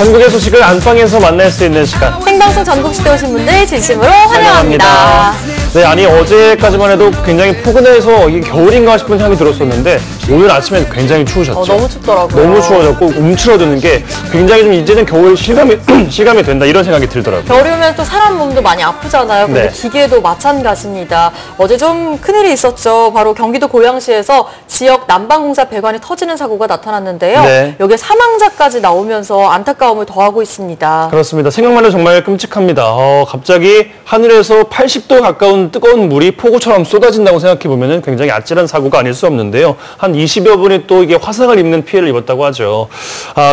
전국의 소식을 안방에서 만날 수 있는 시간. 생방송 전국시대 오신 분들 진심으로 환영합니다. 네, 아니 어제까지만 해도 굉장히 포근해서 이게 겨울인가 싶은 생각이 들었었는데 오늘 아침엔 굉장히 추우셨죠? 너무 춥더라고요. 너무 추워졌고 움츠러드는 게 굉장히 좀 이제는 겨울 실감이 된다 이런 생각이 들더라고요. 겨울이면 또 사람 몸도 많이 아프잖아요. 그리고 네. 기계도 마찬가지입니다. 어제 좀 큰일이 있었죠. 바로 경기도 고양시에서 지역 난방공사 배관이 터지는 사고가 나타났는데요. 네. 여기에 사망자까지 나오면서 안타까움을 더하고 있습니다. 그렇습니다. 생각만 해도 정말 끔찍합니다. 갑자기 하늘에서 80도 가까운 뜨거운 물이 폭우처럼 쏟아진다고 생각해보면 굉장히 아찔한 사고가 아닐 수 없는데요. 한 20여 분이 또 이게 화상을 입는 피해를 입었다고 하죠.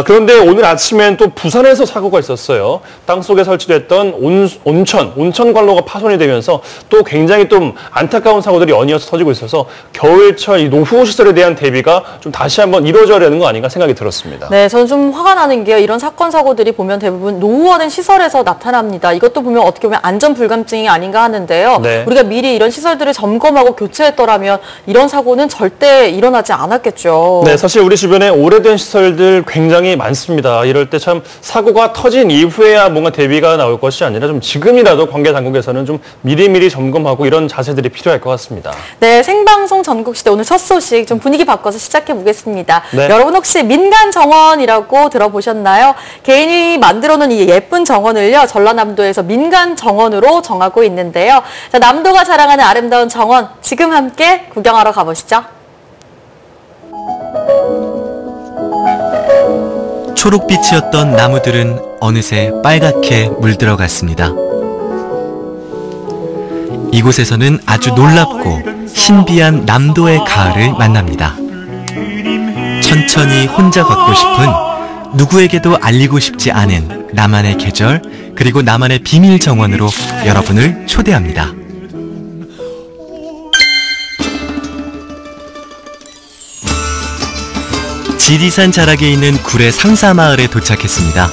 그런데 오늘 아침엔 또 부산에서 사고가 있었어요. 땅속에 설치됐던 온천 관로가 파손이 되면서 또 굉장히 좀 안타까운 사고들이 연이어서 터지고 있어서 겨울철 이 노후 시설에 대한 대비가 좀 다시 한번 이루어져야 되는 거 아닌가 생각이 들었습니다. 네, 저는 좀 화가 나는 게요. 이런 사건, 사고들이 보면 대부분 노후화된 시설에서 나타납니다. 이것도 보면 어떻게 보면 안전 불감증이 아닌가 하는데요. 네. 우리가 미리 이런 시설들을 점검하고 교체했더라면 이런 사고는 절대 일어나지 않았겠죠. 네, 사실 우리 주변에 오래된 시설들 굉장히 많습니다. 이럴 때 참 사고가 터진 이후에야 뭔가 대비가 나올 것이 아니라 좀 지금이라도 관계 당국에서는 좀 미리미리 점검하고 이런 자세들이 필요할 것 같습니다. 네, 생방송 전국시대 오늘 첫 소식 좀 분위기 바꿔서 시작해 보겠습니다. 네. 여러분 혹시 민간 정원이라고 들어보셨나요? 개인이 만들어놓은 이 예쁜 정원을요, 전라남도에서 민간 정원으로 정하고 있는데요. 자, 남도가 자랑하는 아름다운 정원 지금 함께 구경하러 가보시죠. 초록빛이었던 나무들은 어느새 빨갛게 물들어갔습니다. 이곳에서는 아주 놀랍고 신비한 남도의 가을을 만납니다. 천천히 혼자 걷고 싶은, 누구에게도 알리고 싶지 않은 나만의 계절, 그리고 나만의 비밀 정원으로 여러분을 초대합니다. 지리산 자락에 있는 구례 상사마을에 도착했습니다.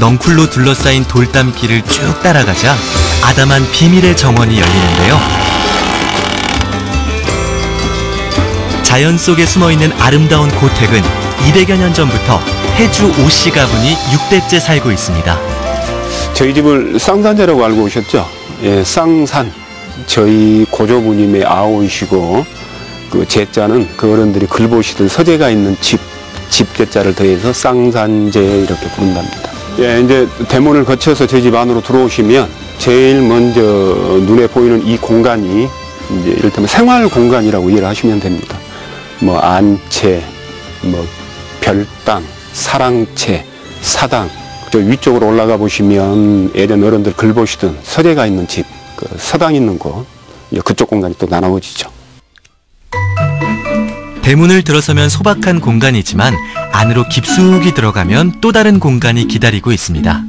넝쿨로 둘러싸인 돌담길을 쭉 따라가자 아담한 비밀의 정원이 열리는데요. 자연 속에 숨어있는 아름다운 고택은 200여 년 전부터 해주 오씨 가문이 6대째 살고 있습니다. 저희 집을 쌍산제라고 알고 오셨죠? 예, 쌍산. 저희 고조부님의 아오이시고 그 제자는 그 어른들이 글 보시던 서재가 있는 집제자를 더해서 쌍산제 이렇게 부른답니다. 예, 이제 대문을 거쳐서 저희 집 안으로 들어오시면 제일 먼저 눈에 보이는 이 공간이 이제 이를테면 생활 공간이라고 이해를 하시면 됩니다. 뭐 안채, 뭐 별당, 사랑채, 사당. 저 위쪽으로 올라가 보시면 예전 어른들 글 보시던 서재가 있는 집, 그 서당 있는 곳, 그쪽 공간이 또 나눠지죠. 대문을 들어서면 소박한 공간이지만 안으로 깊숙이 들어가면 또 다른 공간이 기다리고 있습니다.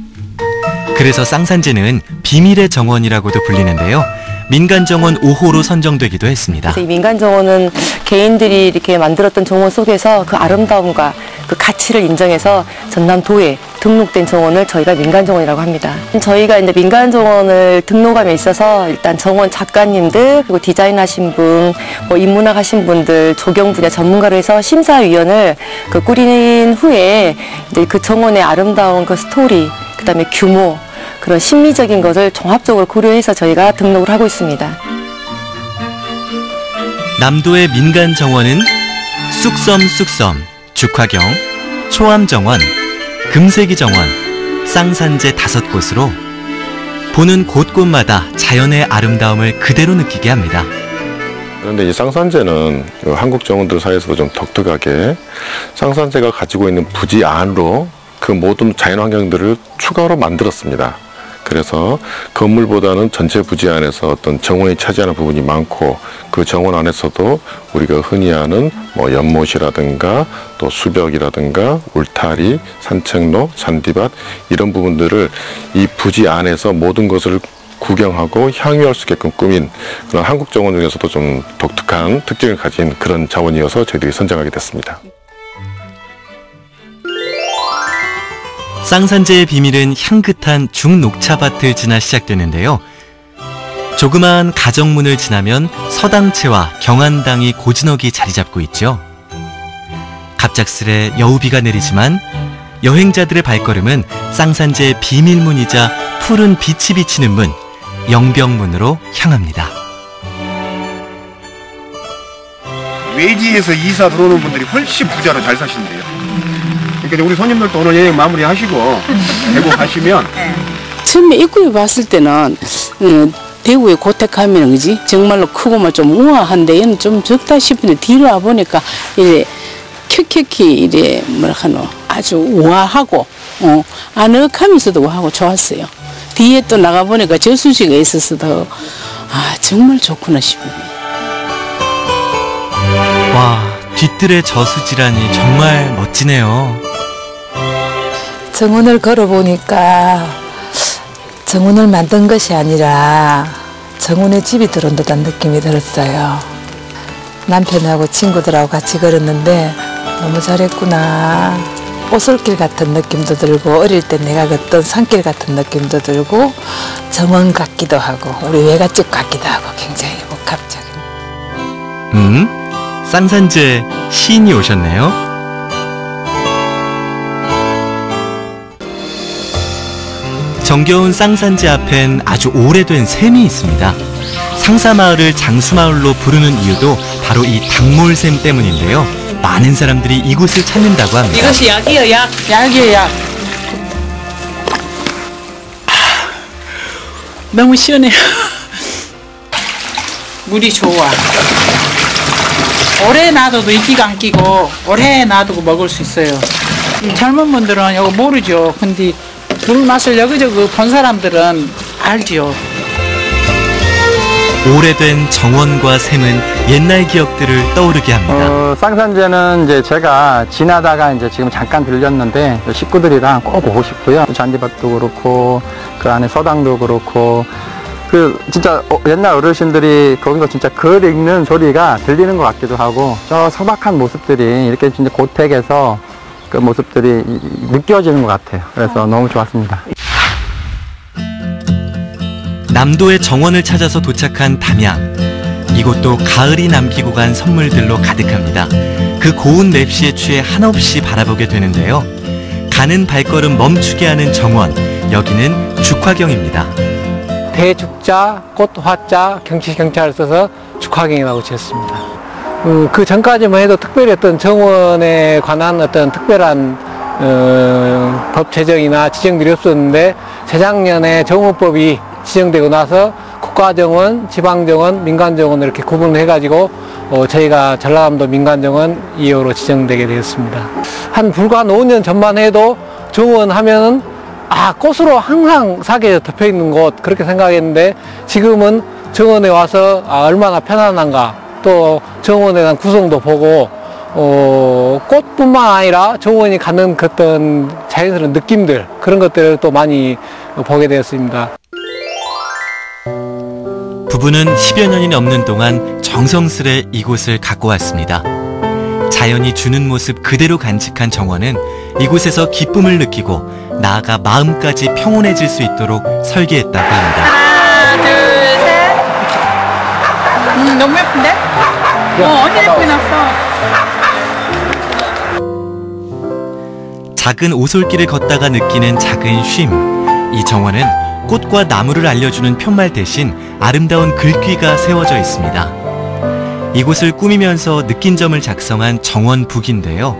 그래서 쌍산제는 비밀의 정원이라고도 불리는데요. 민간정원 5호로 선정되기도 했습니다. 이 민간정원은 개인들이 이렇게 만들었던 정원 속에서 그 아름다움과 그 가치를 인정해서 전남도에 등록된 정원을 저희가 민간정원이라고 합니다. 저희가 이제 민간정원을 등록함에 있어서 일단 정원 작가님들, 그리고 디자인하신 분, 뭐 인문학 하신 분들, 조경 분야 전문가로 해서 심사위원을 꾸린 후에 이제 그 정원의 아름다운 그 스토리, 그다음에 규모, 그런 심미적인 것을 종합적으로 고려해서 저희가 등록을 하고 있습니다. 남도의 민간정원은 쑥섬, 죽화경, 초암정원, 금세기정원, 쌍산제 5곳으로 보는 곳곳마다 자연의 아름다움을 그대로 느끼게 합니다. 그런데 이 쌍산제는 한국 정원들 사이에서도 좀 독특하게 쌍산제가 가지고 있는 부지 안으로 그 모든 자연환경들을 추가로 만들었습니다. 그래서 건물보다는 전체 부지 안에서 어떤 정원이 차지하는 부분이 많고 그 정원 안에서도 우리가 흔히 아는 뭐 연못이라든가 또 수벽이라든가 울타리, 산책로, 잔디밭 이런 부분들을 이 부지 안에서 모든 것을 구경하고 향유할 수 있게끔 꾸민 그런 한국 정원 중에서도 좀 독특한 특징을 가진 그런 자원이어서 저희들이 선정하게 됐습니다. 쌍산제의 비밀은 향긋한 중녹차밭을 지나 시작되는데요. 조그마한 가정문을 지나면 서당채와 경안당이 고즈넉이 자리 잡고 있죠. 갑작스레 여우비가 내리지만 여행자들의 발걸음은 쌍산제의 비밀문이자 푸른 빛이 비치는 문, 영병문으로 향합니다. 외지에서 이사 들어오는 분들이 훨씬 부자로 잘 사신대요. 그러니까 우리 손님들도 오늘 여행 마무리하시고 대구 가시면 처음에 입구에 봤을 때는 대구에 고택하면 그지 정말로 크고 좀 우아한데 얘는 좀 적다 싶은데 뒤로 와 보니까 이래 켜켜키 이래 뭐라 하노 아주 우아하고 아늑하면서도 우아하고 좋았어요. 뒤에 또 나가 보니까 저수지가 있어서 더 정말 좋구나 싶습니다. 와, 뒤뜰의 저수지라니 정말 멋지네요. 정원을 걸어보니까 정원을 만든 것이 아니라 정원의 집이 들어온 듯한 느낌이 들었어요. 남편하고 친구들하고 같이 걸었는데 너무 잘했구나. 오솔길 같은 느낌도 들고 어릴 때 내가 걷던 산길 같은 느낌도 들고 정원 같기도 하고 우리 외갓집 같기도 하고 굉장히 복합적인. 쌍산제 시인이 오셨네요. 정겨운 쌍산제 앞엔 아주 오래된 샘이 있습니다. 상사마을을 장수마을로 부르는 이유도 바로 이 닭몰샘 때문인데요. 많은 사람들이 이곳을 찾는다고 합니다. 이것이 약이에요, 약. 약이에요, 약. 너무 시원해요. 물이 좋아. 오래 놔둬도 이끼가 안 끼고 오래 놔두고 먹을 수 있어요. 젊은 분들은 이거 모르죠. 근데 물 맛을 여기저기 본 사람들은 알지요. 오래된 정원과 샘은 옛날 기억들을 떠오르게 합니다. 쌍산제는 이제 제가 지나다가 이제 지금 잠깐 들렸는데 식구들이랑 꼭 오고 싶고요. 잔디밭도 그렇고 그 안에 서당도 그렇고 그 진짜 옛날 어르신들이 거기서 진짜 글 읽는 소리가 들리는 것 같기도 하고 저 소박한 모습들이 이렇게 진짜 고택에서 그 모습들이 느껴지는 것 같아요. 그래서 너무 좋았습니다. 남도의 정원을 찾아서 도착한 담양. 이곳도 가을이 남기고 간 선물들로 가득합니다. 그 고운 맵시에 취해 한없이 바라보게 되는데요. 가는 발걸음 멈추게 하는 정원, 여기는 죽화경입니다. 대죽자, 꽃화자, 경치경자를 써서 죽화경이라고 지었습니다. 그 전까지만 해도 특별히 어떤 정원에 관한 어떤 특별한 법 제정이나 지정들이 없었는데 재작년에 정원법이 지정되고 나서 국가정원, 지방정원, 민간정원 이렇게 구분을 해가지고 저희가 전라남도 민간정원 2호로 지정되게 되었습니다. 불과 5년 전만 해도 정원 하면은 꽃으로 항상 사계에 덮여 있는 곳 그렇게 생각했는데 지금은 정원에 와서 얼마나 편안한가 또 정원에 대한 구성도 보고 꽃뿐만 아니라 정원이 갖는 어떤 자연스러운 느낌들 그런 것들을 또 많이 보게 되었습니다. 부부는 10여 년이 넘는 동안 정성스레 이곳을 갖고 왔습니다. 자연이 주는 모습 그대로 간직한 정원은 이곳에서 기쁨을 느끼고 나아가 마음까지 평온해질 수 있도록 설계했다고 합니다. 하나, 둘, 셋. 너무 예쁜데? 언니 예쁘게 났어. 작은 오솔길을 걷다가 느끼는 작은 쉼. 이 정원은 꽃과 나무를 알려주는 편말 대신 아름다운 글귀가 세워져 있습니다. 이곳을 꾸미면서 느낀 점을 작성한 정원북인데요.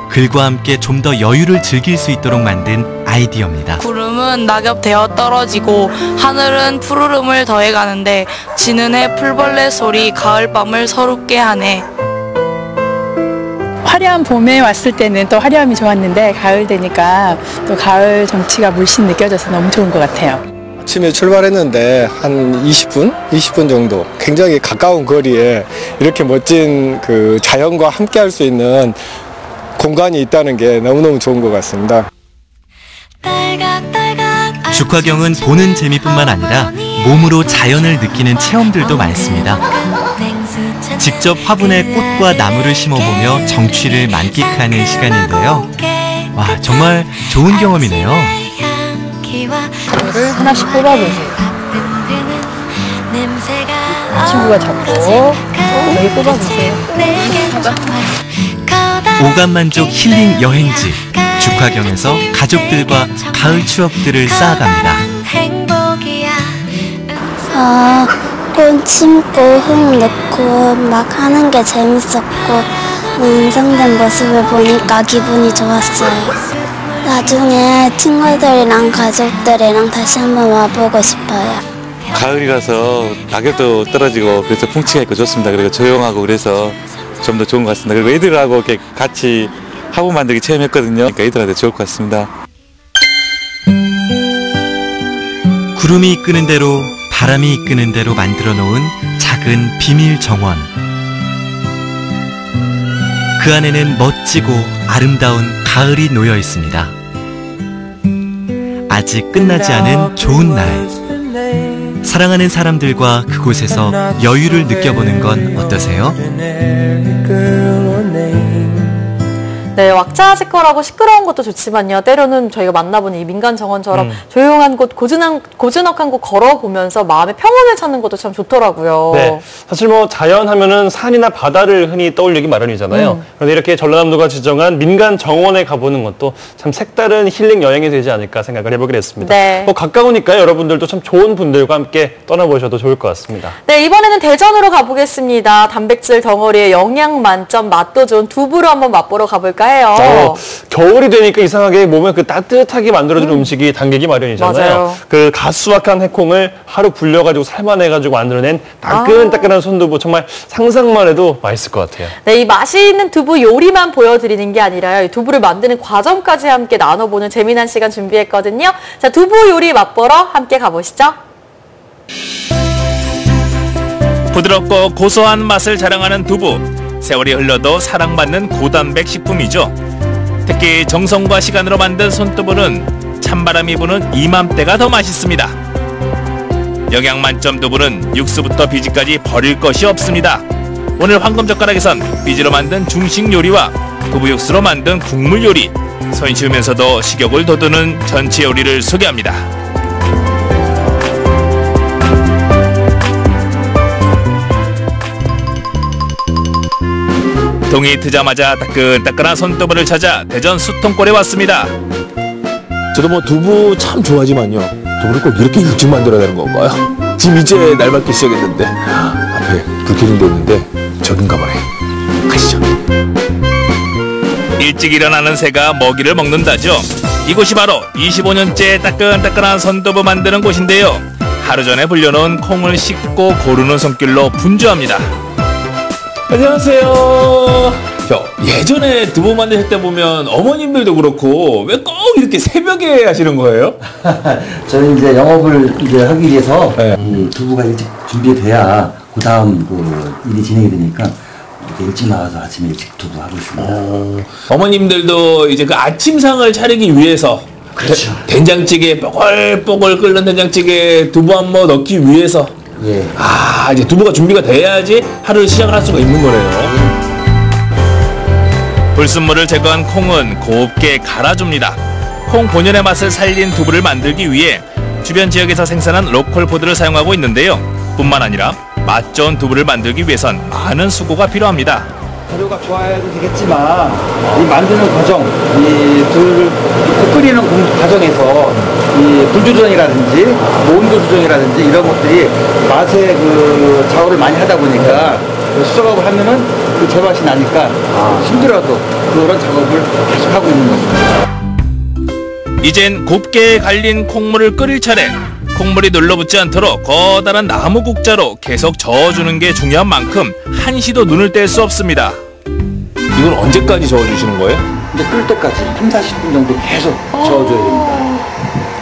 글과 함께 좀 더 여유를 즐길 수 있도록 만든 아이디어입니다. 구름은 낙엽되어 떨어지고 하늘은 푸르름을 더해가는데 지는 해 풀벌레 소리 가을밤을 서럽게 하네. 화려한 봄에 왔을 때는 또 화려함이 좋았는데 가을 되니까 또 가을 정취가 물씬 느껴져서 너무 좋은 것 같아요. 아침에 출발했는데 한 20분 정도 굉장히 가까운 거리에 이렇게 멋진 그 자연과 함께 할 수 있는 공간이 있다는 게 너무너무 좋은 것 같습니다. 죽화경은 보는 재미뿐만 아니라 몸으로 자연을 느끼는 체험들도 많습니다. 직접 화분에 꽃과 나무를 심어보며 정취를 만끽하는 시간인데요. 와, 정말 좋은 경험이네요. 이거를 하나씩 뽑아보세요. 친구가 잡고 여기 뽑아보세요. 오감만족 힐링 여행지 죽화경에서 가족들과 가을 추억들을 쌓아갑니다. 꽃 심고 흙 넣고 막 하는 게 재밌었고 완성된 모습을 보니까 기분이 좋았어요. 나중에 친구들이랑 가족들이랑 다시 한번 와보고 싶어요. 가을이라서 낙엽도 떨어지고 그래서 풍치가 있고 좋습니다. 그리고 조용하고 그래서 좀 더 좋은 것 같습니다. 그리고 애들하고 이렇게 같이 화분 만들기 체험했거든요. 그러니까 애들한테 좋을 것 같습니다. 구름이 이끄는 대로 바람이 이끄는 대로 만들어 놓은 작은 비밀 정원. 그 안에는 멋지고 아름다운 가을이 놓여 있습니다. 아직 끝나지 않은 좋은 날. 사랑하는 사람들과 그곳에서 여유를 느껴보는 건 어떠세요? 네, 왁자지껄하고 시끄러운 것도 좋지만요. 때로는 저희가 만나보는 이 민간 정원처럼 조용한 곳, 고즈넉한 곳 걸어보면서 마음의 평온을 찾는 것도 참 좋더라고요. 네, 사실 뭐 자연 하면은 산이나 바다를 흔히 떠올리기 마련이잖아요. 그런데 이렇게 전라남도가 지정한 민간 정원에 가보는 것도 참 색다른 힐링 여행이 되지 않을까 생각을 해보게 됐습니다. 네. 가까우니까 여러분들도 참 좋은 분들과 함께 떠나보셔도 좋을 것 같습니다. 네, 이번에는 대전으로 가보겠습니다. 단백질 덩어리에 영양 만점, 맛도 좋은 두부를 한번 맛보러 가볼까요? 해요. 겨울이 되니까 이상하게 몸에 그 따뜻하게 만들어주는 음식이 당기기 마련이잖아요. 맞아요. 그 가수확한 해콩을 하루 불려가지고 삶아내가지고 만들어낸 따끈따끈한 손두부, 정말 상상만 해도 맛있을 것 같아요. 네, 이 맛있는 두부 요리만 보여드리는 게 아니라요. 이 두부를 만드는 과정까지 함께 나눠보는 재미난 시간 준비했거든요. 자, 두부 요리 맛보러 함께 가보시죠. 부드럽고 고소한 맛을 자랑하는 두부. 세월이 흘러도 사랑받는 고단백 식품이죠. 특히 정성과 시간으로 만든 손두부는 찬바람이 부는 이맘때가 더 맛있습니다. 영양 만점 두부는 육수부터 비지까지 버릴 것이 없습니다. 오늘 황금젓가락에선 비지로 만든 중식 요리와 두부 육수로 만든 국물 요리, 손쉬우면서도 식욕을 돋우는 전체 요리를 소개합니다. 동이 트자마자 따끈따끈한 손두부를 찾아 대전 수통골에 왔습니다. 저도 뭐 두부 참 좋아하지만요. 두부를 꼭 이렇게 일찍 만들어야 되는 건가요? 지금 이제 날 밟기 시작했는데 앞에 불 켜진 데 있는데 저긴가 보네. 가시죠. 일찍 일어나는 새가 먹이를 먹는다죠. 이곳이 바로 25년째 따끈따끈한 손두부 만드는 곳인데요. 하루 전에 불려놓은 콩을 씻고 고르는 손길로 분주합니다. 안녕하세요. 예전에 두부 만드실 때 보면 어머님들도 그렇고 왜 꼭 이렇게 새벽에 하시는 거예요? 저는 이제 영업을 이제 하기 위해서 이 두부가 일찍 준비돼야 그 다음 그 일이 진행이 되니까 이렇게 일찍 나와서 아침에 일찍 두부 하고 있습니다. 어머님들도 이제 그 아침상을 차리기 위해서 그렇죠. 된장찌개 뽀글뽀글 끓는 된장찌개 두부 한 모 넣기 위해서 예. 이제 두부가 준비가 돼야지 하루를 시작을 할 수가 있는 거네요. 불순물을 제거한 콩은 곱게 갈아줍니다. 콩 본연의 맛을 살린 두부를 만들기 위해 주변 지역에서 생산한 로컬 포드를 사용하고 있는데요. 뿐만 아니라 맛 좋은 두부를 만들기 위해선 많은 수고가 필요합니다. 재료가 좋아야도 되겠지만 이 만드는 과정, 이 두부를 끓이는 과정에서 이 불 조정이라든지 온도 조정이라든지 이런 것들이 맛의 그 좌우를 많이 하다 보니까 수정하고 하면은 그 제맛이 나니까 힘들어도 그런 작업을 계속 하고 있는 것입니다. 이젠 곱게 갈린 콩물을 끓일 차례. 콩물이 눌러붙지 않도록 커다란 나무 국자로 계속 저어주는 게 중요한 만큼 한시도 눈을 뗄 수 없습니다. 이건 언제까지 저어주시는 거예요? 이제 끓을 때까지 3-40분 정도 계속 저어줘야 됩니다.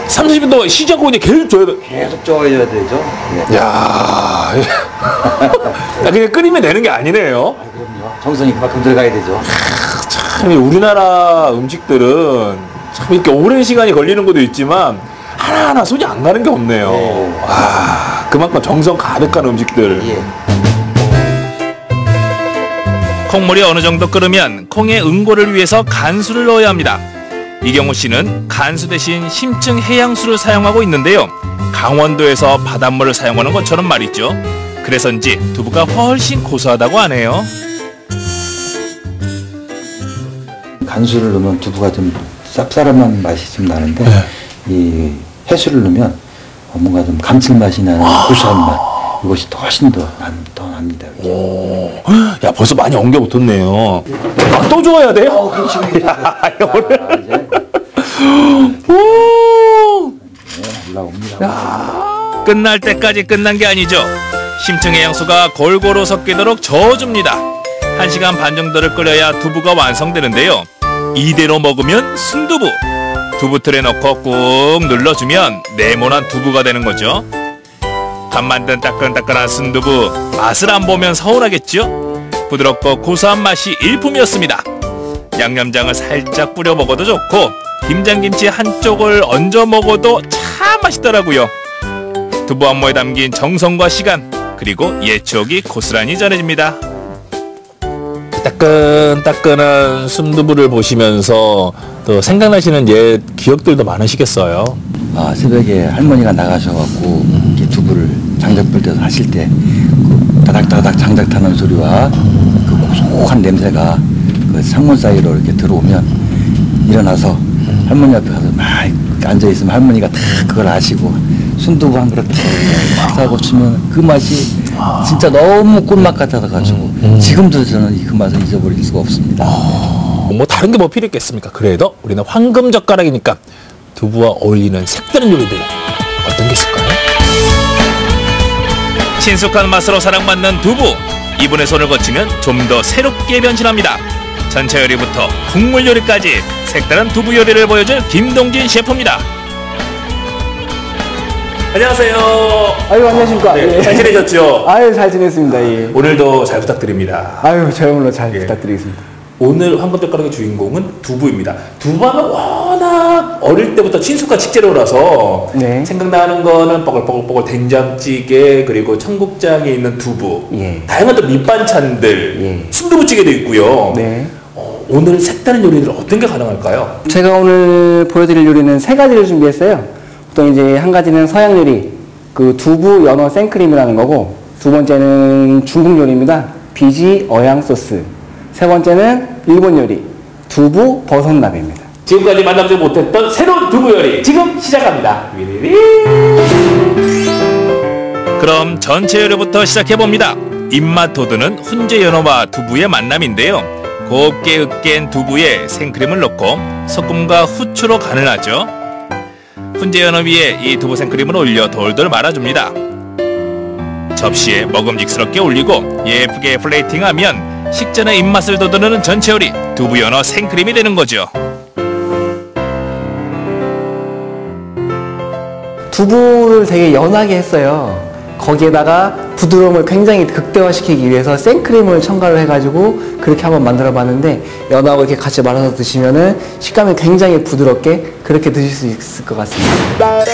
30분 동안 쉬지 않고 이제 계속 저어야 돼? 계속 저어야 되죠. 네. 야 그냥 끓이면 되는 게 아니네요. 그럼요. 정성이 그만큼 들어가야 되죠. 참 우리나라 음식들은 참 이렇게 오랜 시간이 걸리는 것도 있지만 하나하나 손이 안 가는 게 없네요. 네. 그만큼 정성 가득한 음식들. 콩물이 어느 정도 끓으면 콩의 응고를 위해서 간수를 넣어야 합니다. 이경호 씨는 간수 대신 심층 해양수를 사용하고 있는데요. 강원도에서 바닷물을 사용하는 것처럼 말이죠. 그래서인지 두부가 훨씬 고소하다고 하네요. 간수를 넣으면 두부가 좀 쌉싸름한 맛이 좀 나는데 이 해수를 넣으면 뭔가 좀 감칠맛이 나는 고소한 맛. 이것이 훨씬 더 납니다. 오, 야 벌써 많이 엉겨붙었네요. 아, 또 줘야 돼요? 올라옵니다. 끝날 때까지 끝난 게 아니죠. 심층의 양수가 골고루 섞이도록 저어줍니다. 1시간 반 정도를 끓여야 두부가 완성되는데요. 이대로 먹으면 순두부. 두부틀에 넣고 꾹 눌러주면 네모난 두부가 되는 거죠. 밥 만든 따끈따끈한 순두부, 맛을 안 보면 서운하겠죠? 부드럽고 고소한 맛이 일품이었습니다. 양념장을 살짝 뿌려 먹어도 좋고 김장김치 한쪽을 얹어 먹어도 참 맛있더라고요. 두부 안무에 담긴 정성과 시간, 그리고 옛 추억이 고스란히 전해집니다. 따끈따끈한 순두부를 보시면서 또 생각나시는 옛 기억들도 많으시겠어요? 아, 새벽에 할머니가 나가셔갖고 이렇게 두부를 장작 불 때서 하실 때 그 다닥다닥 장작 타는 소리와 그 고소한 냄새가 그 창문 사이로 이렇게 들어오면 일어나서 할머니 앞에 가서 막 앉아있으면 할머니가 다 그걸 아시고 순두부 한 그릇 탁 하고 주면 그 맛이 진짜 너무 꿀맛 같아가지고 지금도 저는 그 맛을 잊어버릴 수가 없습니다. 뭐 다른 게 뭐 필요 있겠습니까? 그래도 우리는 황금 젓가락이니까 두부와 어울리는 색다른 요리들 어떤 게 있을까요? 친숙한 맛으로 사랑받는 두부. 이분의 손을 거치면 좀 더 새롭게 변신합니다. 전체 요리부터 국물 요리까지 색다른 두부 요리를 보여줄 김동진 셰프입니다. 안녕하세요. 아유, 안녕하십니까. 네, 잘 지내셨죠? 아유, 잘 지냈습니다. 예. 오늘도 잘 부탁드립니다. 아유, 저야말로 잘 부탁드리겠습니다. 오늘 황금젓가락의 주인공은 두부입니다. 두부하면 워낙 어릴 때부터 친숙한 식재료라서 생각나는 거는 뽀글뽀글 된장찌개, 그리고 청국장에 있는 두부, 다양한 또 밑반찬들, 순두부찌개도 있고요. 오늘 색다른 요리들 어떤 게 가능할까요? 제가 오늘 보여드릴 요리는 3가지를 준비했어요. 보통 이제 한 가지는 서양 요리, 그 두부 연어 생크림이라는 거고, 두 번째는 중국 요리입니다. 비지 어향 소스. 세 번째는 일본 요리, 두부 버섯나베입니다. 지금까지 만나보지 못했던 새로운 두부 요리 지금 시작합니다. 그럼 전체 요리부터 시작해봅니다. 입맛 돋우는 훈제 연어와 두부의 만남인데요. 곱게 으깬 두부에 생크림을 넣고 소금과 후추로 간을 하죠. 훈제 연어 위에 이 두부 생크림을 올려 돌돌 말아줍니다. 접시에 먹음직스럽게 올리고 예쁘게 플레이팅하면 식전의 입맛을 돋우는 전체 요리 두부 연어 생크림이 되는 거죠. 두부를 되게 연하게 했어요. 거기에다가 부드러움을 굉장히 극대화시키기 위해서 생크림을 첨가를 해가지고 그렇게 한번 만들어 봤는데, 연하고 이렇게 같이 말아서 드시면은 식감이 굉장히 부드럽게 그렇게 드실 수 있을 것 같습니다.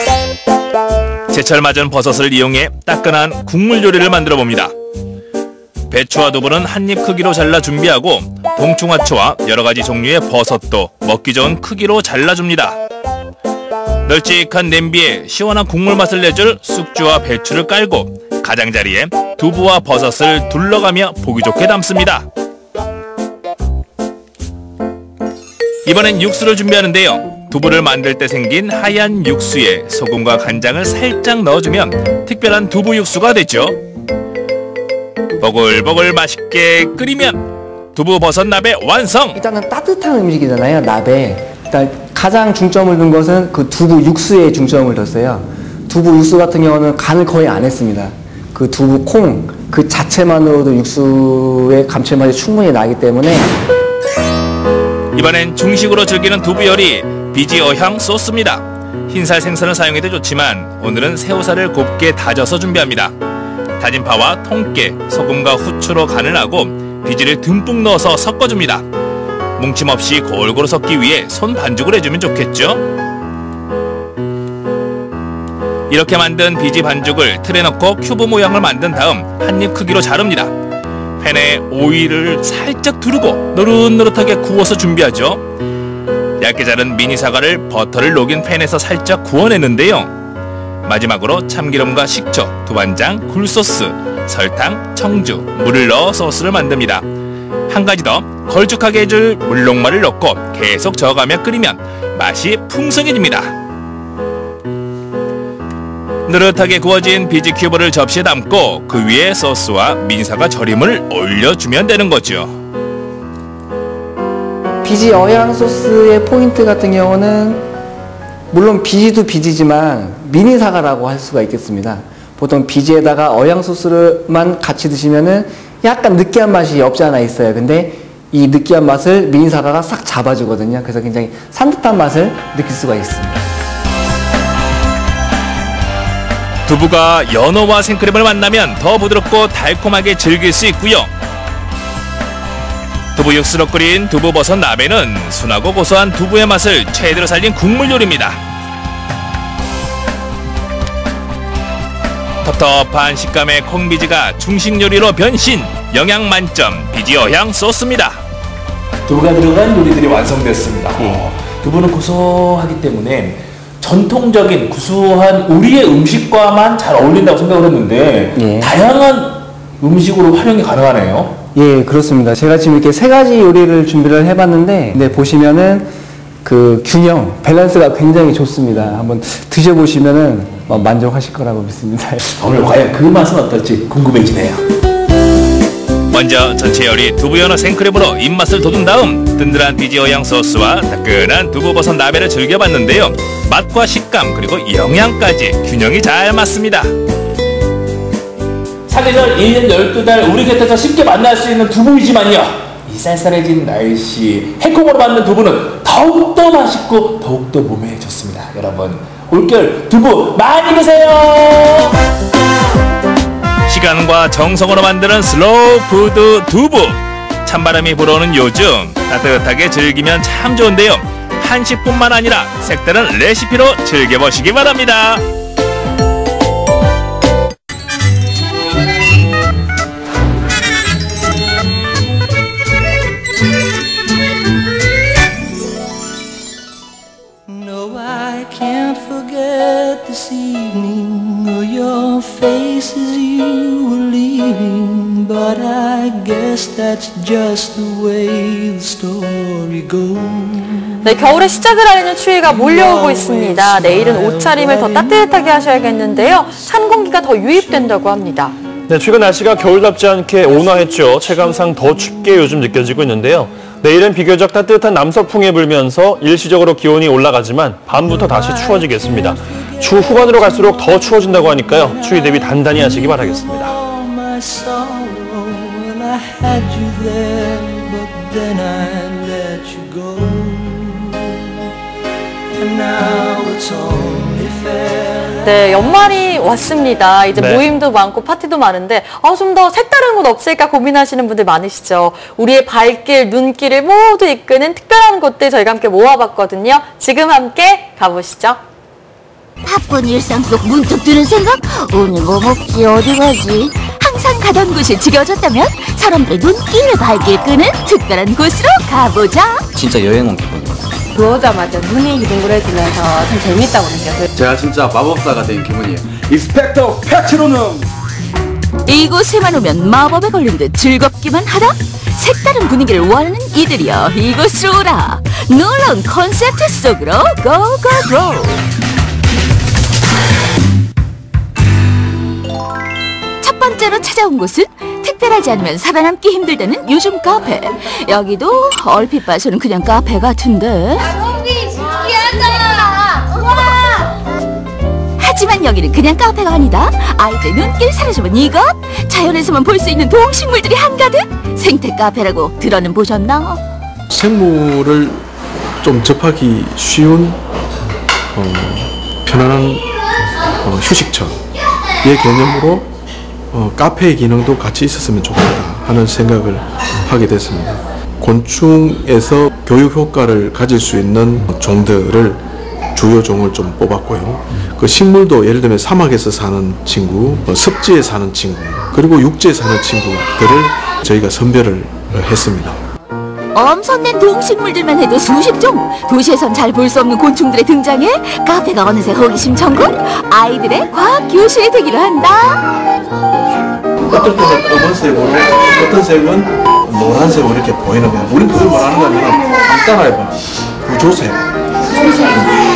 제철 맞은 버섯을 이용해 따끈한 국물 요리를 만들어 봅니다. 배추와 두부는 한입 크기로 잘라 준비하고 동충하초와 여러가지 종류의 버섯도 먹기 좋은 크기로 잘라줍니다. 널찍한 냄비에 시원한 국물 맛을 내줄 쑥주와 배추를 깔고 가장자리에 두부와 버섯을 둘러가며 보기 좋게 담습니다. 이번엔 육수를 준비하는데요. 두부를 만들 때 생긴 하얀 육수에 소금과 간장을 살짝 넣어주면 특별한 두부 육수가 되죠. 보글보글 맛있게 끓이면 두부 버섯 나베 완성! 일단은 따뜻한 음식이잖아요, 나베. 일단 가장 중점을 둔 것은 그 두부 육수에 중점을 뒀어요. 두부 육수 같은 경우는 간을 거의 안 했습니다. 그 두부 콩 그 자체만으로도 육수의 감칠맛이 충분히 나기 때문에. 이번엔 중식으로 즐기는 두부 요리 비지 어향 소스입니다. 흰살 생선을 사용해도 좋지만 오늘은 새우살을 곱게 다져서 준비합니다. 다진 파와 통깨, 소금과 후추로 간을 하고 비지를 듬뿍 넣어서 섞어줍니다. 뭉침 없이 골고루 섞기 위해 손 반죽을 해주면 좋겠죠? 이렇게 만든 비지 반죽을 틀에 넣고 큐브 모양을 만든 다음 한입 크기로 자릅니다. 팬에 오일을 살짝 두르고 노릇노릇하게 구워서 준비하죠. 얇게 자른 미니 사과를 버터를 녹인 팬에서 살짝 구워내는데요. 마지막으로 참기름과 식초, 두반장, 굴소스, 설탕, 청주, 물을 넣어 소스를 만듭니다. 한 가지 더 걸쭉하게 해줄 물녹말을 넣고 계속 저어가며 끓이면 맛이 풍성해집니다. 느릿하게 구워진 비지 큐브를 접시에 담고 그 위에 소스와 민사과 절임을 올려주면 되는 거죠. 비지 어양 소스의 포인트 같은 경우는 물론 비지도 비지지만 미니 사과라고 할 수가 있겠습니다. 보통 비지에다가 어양 소스를만 같이 드시면은 약간 느끼한 맛이 없지 않아 있어요. 근데 이 느끼한 맛을 미니 사과가 싹 잡아주거든요. 그래서 굉장히 산뜻한 맛을 느낄 수가 있습니다. 두부가 연어와 생크림을 만나면 더 부드럽고 달콤하게 즐길 수 있고요. 두부 육수로 끓인 두부버섯 나베는 순하고 고소한 두부의 맛을 최대로 살린 국물 요리입니다. 텁텁한 식감의 콩비지가 중식 요리로 변신, 영양 만점 비지 어향 소스입니다. 두부가 들어간 요리들이 완성됐습니다. 두부는 고소하기 때문에 전통적인 구수한 우리의 음식과만 잘 어울린다고 생각을 했는데 다양한 음식으로 활용이 가능하네요. 예, 그렇습니다. 제가 지금 이렇게 3가지 요리를 준비를 해봤는데, 네, 보시면은 그 균형, 밸런스가 굉장히 좋습니다. 한번 드셔보시면은 만족하실 거라고 믿습니다. 오늘 과연 그 맛은 어떨지 궁금해지네요. 먼저 전체 요리 두부 연어 생크림으로 입맛을 돋운 다음 든든한 비지 어양 소스와 따끈한 두부버섯 나베를 즐겨봤는데요. 맛과 식감 그리고 영양까지 균형이 잘 맞습니다. 사계절 1년 12달 우리 곁에서 쉽게 만날 수 있는 두부이지만요, 이 쌀쌀해진 날씨 해콩으로 만든 두부는 더욱더 맛있고 더욱더 몸에 좋습니다. 여러분 올겨울 두부 많이 드세요. 시간과 정성으로 만드는 슬로우 푸드 두부. 찬바람이 불어오는 요즘 따뜻하게 즐기면 참 좋은데요. 한식뿐만 아니라 색다른 레시피로 즐겨보시기 바랍니다. No, I can't forget this evening or your face as you were leaving, but I guess that's just the way the story goes. 네, 겨울의 시작을 알리는 추위가 몰려오고 있습니다. 내일은 옷차림을 더 따뜻하게 하셔야겠는데요. 찬 공기가 더 유입된다고 합니다. 네, 최근 날씨가 겨울답지 않게 온화했죠. 체감상 더 춥게 요즘 느껴지고 있는데요. 내일은 비교적 따뜻한 남서풍이 불면서 일시적으로 기온이 올라가지만 밤부터 다시 추워지겠습니다. 주 후반으로 갈수록 더 추워진다고 하니까요. 추위 대비 단단히 하시기 바라겠습니다. 네, 연말이 왔습니다. 이제 네. 모임도 많고 파티도 많은데 좀 더 색다른 곳 없을까 고민하시는 분들 많으시죠. 우리의 발길, 눈길을 모두 이끄는 특별한 곳들 저희가 함께 모아봤거든요. 지금 함께 가보시죠. 바쁜 일상 속 문득 드는 생각? 오늘 뭐 먹지? 어디 가지? 항상 가던 곳이 지겨워졌다면 사람들의 눈길, 발길 끄는 특별한 곳으로 가보자. 진짜 여행 온 기분이에요. 들어오자마자 눈이 휘둥그레지면서 참 재밌다고 느꼈어요. 제가 진짜 마법사가 된 기분이에요. 인스펙터 패트로눔! 이곳에만 오면 마법에 걸린 듯 즐겁기만 하다? 색다른 분위기를 원하는 이들이여 이곳으로 오라. 놀라운 콘셉트 속으로 고고고! 첫 번째로 찾아온 곳은 특별하지 않으면 살아남기 힘들다는 요즘 카페. 여기도 얼핏 봐서는 그냥 카페 같은데. 하지만 여기는 그냥 카페가 아니다. 아이들의 눈길 사로잡은 이것. 자연에서만 볼 수 있는 동식물들이 한가득. 생태 카페라고 들어는 보셨나? 생물을 좀 접하기 쉬운 편안한 휴식처의 개념으로 카페의 기능도 같이 있었으면 좋겠다 하는 생각을 하게 됐습니다. 곤충에서 교육 효과를 가질 수 있는 종들을 주요 종을 좀 뽑았고요. 그 식물도 예를 들면 사막에서 사는 친구, 습지에 사는 친구, 그리고 육지에 사는 친구들을 저희가 선별을 했습니다. 엄선된 동식물들만 해도 수십 종. 도시에선 잘 볼 수 없는 곤충들의 등장에 카페가 어느새 호기심 천국. 아이들의 과학 교실이 되기로 한다. 어떨 때는 검은색으로, 어떤 색은 노란색으로 이렇게 보이는 거야. 우리 그걸 말하는 거면 한번 따라해봐. 구조색.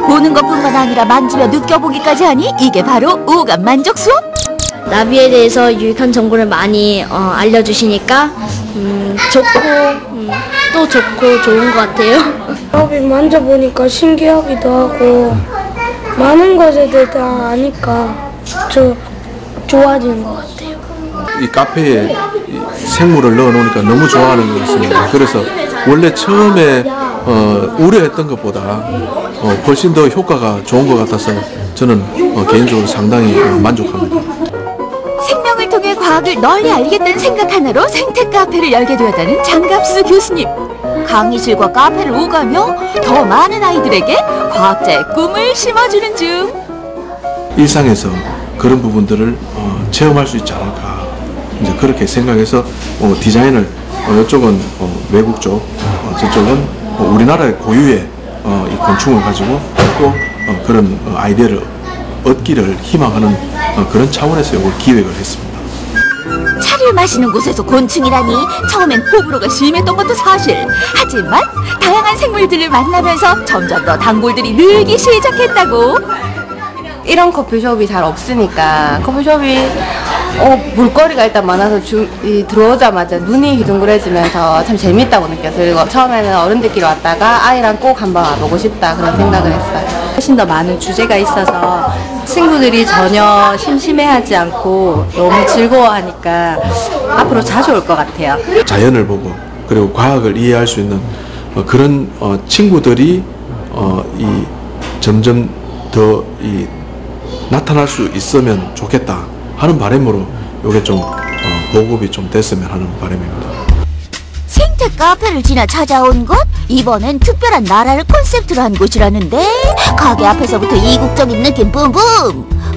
보는 것뿐만 아니라 만지며 느껴보기까지 하니 이게 바로 오감 만족 수업? 나비에 대해서 유익한 정보를 많이 알려주시니까 좋고 또 좋고 좋은 것 같아요. 나비 만져보니까 신기하기도 하고 많은 것에 대해 다 아니까 좋아지는 것 같아요. 이 카페에 생물을 넣어놓으니까 너무 좋아하는 것 같습니다. 그래서 원래 처음에 우려했던 것보다 훨씬 더 효과가 좋은 것 같아서 저는 개인적으로 상당히 만족합니다. 생명을 통해 과학을 널리 알리겠다는 생각 하나로 생태 카페를 열게 되었다는 장갑수 교수님. 강의실과 카페를 오가며 더 많은 아이들에게 과학자의 꿈을 심어주는 중. 일상에서 그런 부분들을 체험할 수 있지 않을까, 이제 그렇게 생각해서 디자인을 이쪽은 외국 쪽, 저쪽은 우리나라의 고유의 이 곤충을 가지고 또 그런 아이디어를 얻기를 희망하는 그런 차원에서 이걸 기획을 했습니다. 차를 마시는 곳에서 곤충이라니 처음엔 호불호가 심했던 것도 사실. 하지만 다양한 생물들을 만나면서 점점 더 단골들이 늘기 시작했다고. 이런 커피숍이 잘 없으니까 커피숍이 볼거리가 일단 많아서 들어오자마자 눈이 휘둥그레지면서 참 재밌다고 느꼈어요. 그리고 처음에는 어른들끼리 왔다가 아이랑 꼭 한번 와보고 싶다 그런 생각을 했어요. 훨씬 더 많은 주제가 있어서 친구들이 전혀 심심해하지 않고 너무 즐거워하니까 앞으로 자주 올 것 같아요. 자연을 보고 그리고 과학을 이해할 수 있는 그런 친구들이 점점 더 나타날 수 있으면 좋겠다 하는 바람으로 이게 좀 보급이 좀 됐으면 하는 바람입니다. 생태 카페를 지나 찾아온 곳, 이번엔 특별한 나라를 콘셉트로 한 곳이라는데 가게 앞에서부터 이국적인 느낌 뿜뿜.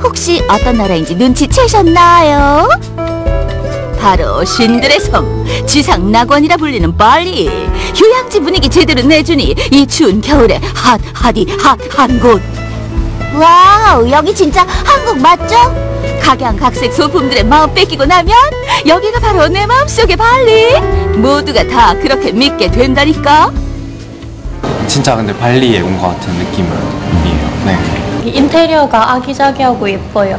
혹시 어떤 나라인지 눈치채셨나요? 바로 신들의 섬, 지상 낙원이라 불리는 발리. 휴양지 분위기 제대로 내주니 이 추운 겨울에 핫한 곳. 와우, 여기 진짜 한국 맞죠? 각양각색 소품들의 마음 뺏기고 나면 여기가 바로 내 마음속의 발리. 모두가 다 그렇게 믿게 된다니까. 진짜 근데 발리에 온 것 같은 느낌이에요. 네. 인테리어가 아기자기하고 예뻐요.